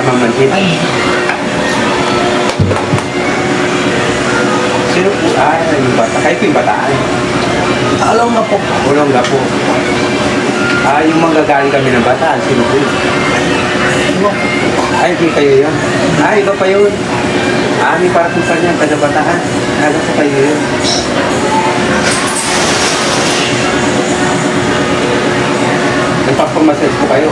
Mamanhid. Ay, Sino po? Yung bata. Kayo po yung bataan. alam na po. Ulong na po. Yung manggagaling kami ng bataan. Sino po yun? Iwan ko. Ay, hindi kayo yun. Iba pa yun. May para po sa niya, taga-bataan. Ano po kayo yun? Nagpapamassage po kayo.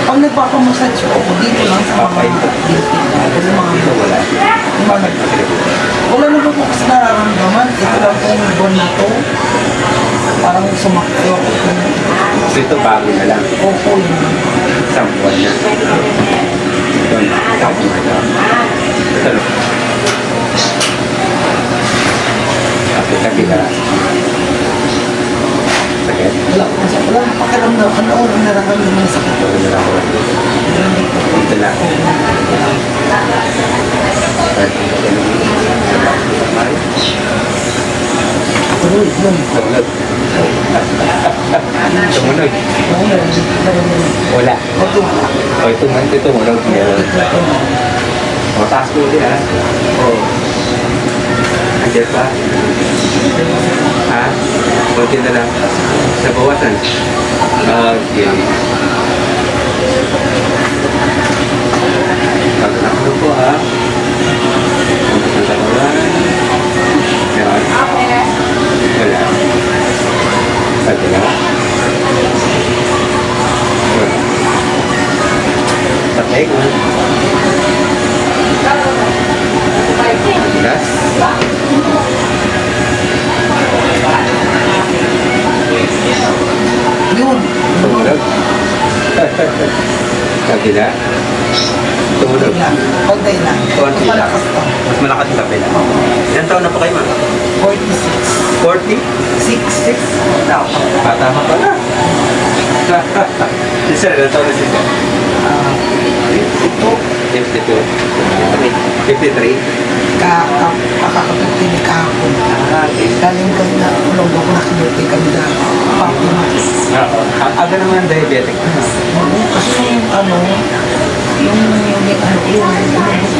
Pag nagpapamassage ko, dito lang sa mga Dito wala. Wala na po kasi nararamdaman. Ito lang po yung buwan na to. Parang sumakyo ako. Dito bago na lang. Opo yun. Isang buwan na. Doon. Ito. Sakit ka. Sakit. Wala po siya. Wala na pakiramdam. Ano ang nararamdaman sa sakit? Dito lang. Tuloy, yun. Tumunog. Tumunog. Wala. Ito man, ito tumunog. Taas ko ulit Andiyan pa. Kunti na lang. Nabawasan. Okay. Pagkakalo po Kunti na lang. Meron. Wala. Pati na. Wala. Patay ko. Gas. Yun. Tumunog. Kabila. Tumunog. Konti lang. Konti lang. Malakas to. Mas malakas yung kabila. Ilan taon na po kayo, ma'am? 46. 40? 6. Now, bata ka pa na. Si Sir, ilan taon na si Sir? Ito. 52. 53. Kakakapagpili ni kahapon. Okay. Galing kami na ulong ako nakinuti kami na papimas. Aga naman diabetic na. Oo, kasi yung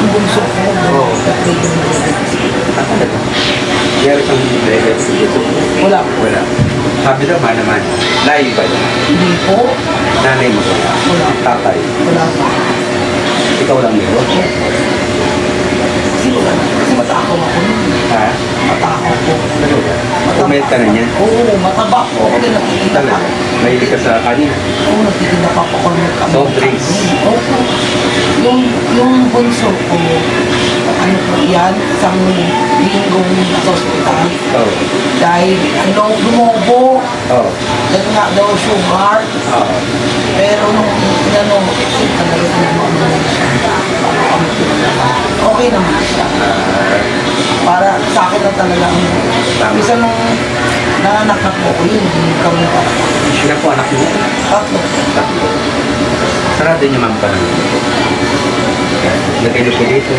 bunso ko. Oo. Meron siyang diabetic. Wala. Wala. Sabi daw, naman. Layo ba yun? Hindi po. Nanay mo ba? Wala. Tatay. Wala pa. Ikaw lang meron? Kasi wala na. Kasi matakaw ako nun. Ha? Matakaw ko. Ano ba? Kumain ka na niyan? Oo, mataba ko. Kasi nakikita Talaga? pa. Mahilig ka sa kanina? Oo, nakikita pa po kami. Soft drinks? Opo. Yung bunso ko, ano po yan, isang linggong nasa ospital. Oo. Dahil, lumobo. Oo. Dahil nga daw sugar. Oo. Pero nung kasi talaga okay naman siya. Para sa akin na talaga isa nung naanak na po ko yun, hindi kami talaga. Sila po anak mo? Tatlo. Tatlo. Sarado niyo ma'am pa lang. Nagkailo po dito.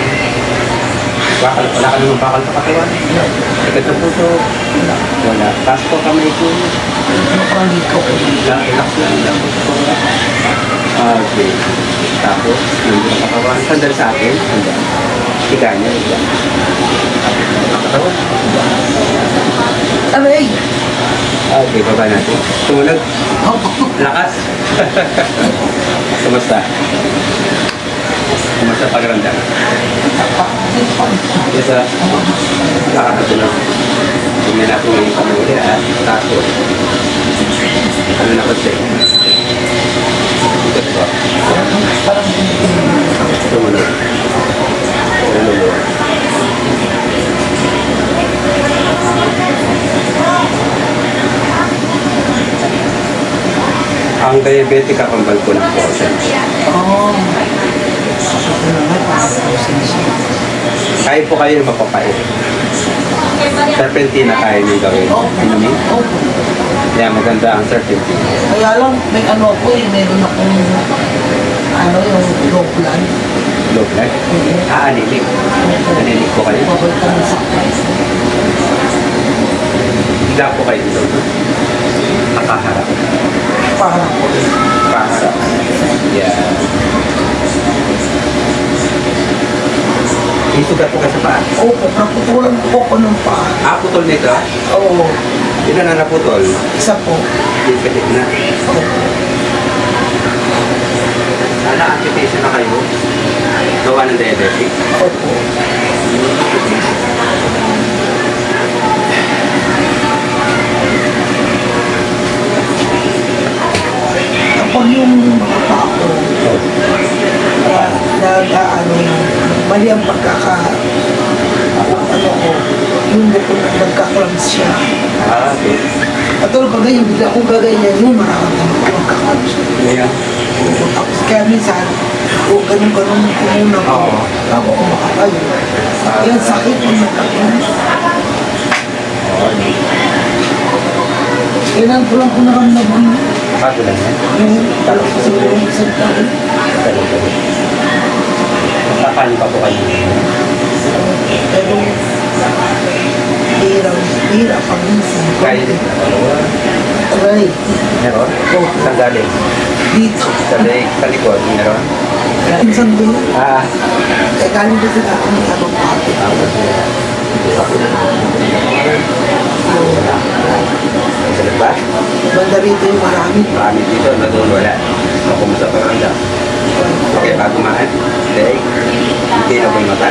Wala ka naman bakal sa katawan. Agad sa puso. Wala. Taas po kamay ko. Ano parang dito ko. Relax lang. Okay. Tapos, nandun sa katawan. Sandal sa akin. Sandal. Higa niya. Higa. Katawan. Aray! Okay, baba natin. Tumunog. Lakas. Kumusta? Kumusta pagramdam? Yes, sir. Nakakatulog. Tingnan natin yung pamuli tapos, ano na ko siya? Ito po. Parang Tumunog. Tumunog. Ang diabetic kakambal po ng portion. Kaya po kayo mapapait. Serpentina kaya niyo gawin. Inumin? Yeah, maganda ang serpentina. Kaya lang, may ano ako meron akong yung low blood. Low blood? Anilig. Anilig po kayo? Babay ka ng sakit. Higa po kayo dito. Nakaharap. Parang Nakaharap. Yeah. May sugat po kayo sa paa. Opo, naputulan po ko ng paa. Ah, putol nito. Oo, Ilan na naputol? isa po. Dikit na. Opo. Sana amputation na kayo. Gawa ng diabetic. Opo. Kapag yung mga paa ko, ano, mali ang ano ko, yung buko na nagka-cramps siya. Ah, okay. At pag ganyan, bigla akong gaganyan yun, mararamdaman ko magka-cramps. Ngayon. Oo, tapos kaya minsan, ganun-ganun ko muna ko, Oo. bago ako makakayo. Yan, sakit yung magka-cramps. Kailan ko lang ko naramdaman. Bago lang yan. Ngayon, parang siguro isang taon. Talaga. Paano pa po kayo? Pero, hirap ang minsan. Kaya din. Aray, Meron? Oo. Saan galing? dito. Sa likod, meron? Minsan din. Ah. Kaya galing ko sila ang abang pati. Sa labas? Banda rito yung marami. Marami dito, na doon wala. So, kumusta pa rin dyan? Okay, bago maan. Hindi na po yung mata.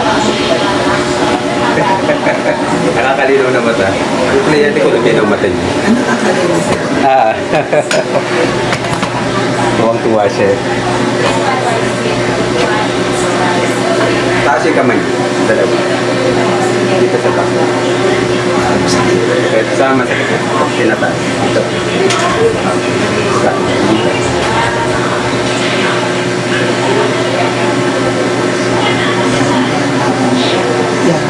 Nakakalinaw na mata. Yung kliyente ko, hindi na mata niya. Ano nakakalimutan ko? Ah. Tuwang-tuwa siya. Taas yung kamay. Dalawa. Dito sa taas. Kahit sa masakit. Tinataas. Dito. Dito. Yan.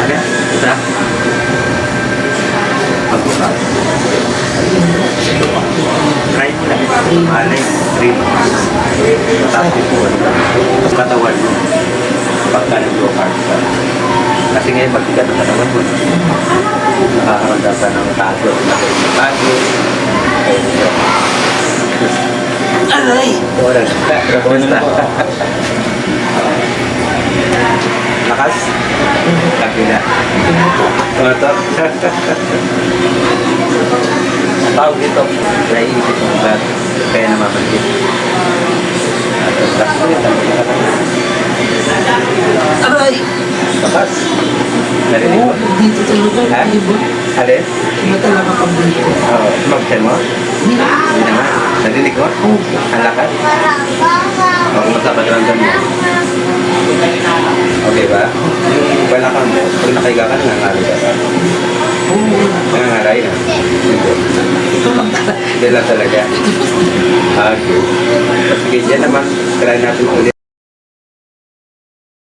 Ada? Isa? Magbuka. Try mo lang. Alay. 3 months. Mataas yung buwan. Katawan mo. Pagka nag-low carb ka. Kasi ngayon, magtigat ang katawan mo. Nakakaramdam ka ng tago. Tago. Aray! Oras. Kumusta? Lakas? Kabila. Tumatok? Ang tawag dito, naiisip mo ba kaya namamanggit? Lakas mo yun, Aray! lakas. Narinig Oo, mo? dito talaga. Ha? Iba. Alin? Iba talaga pag dito. Oo, sumagsan mo? Hindi. Hindi naman. Narinig mo? Ang lakas? O, kumusta ba ramdam mo? Okay ba? Wala kang, pag nakahiga ka, nangangaray ka pa. Oo. Nangangaray na. Ito lang talaga. Hindi lang talaga. Okay. Sige, yan naman. Try natin ulit.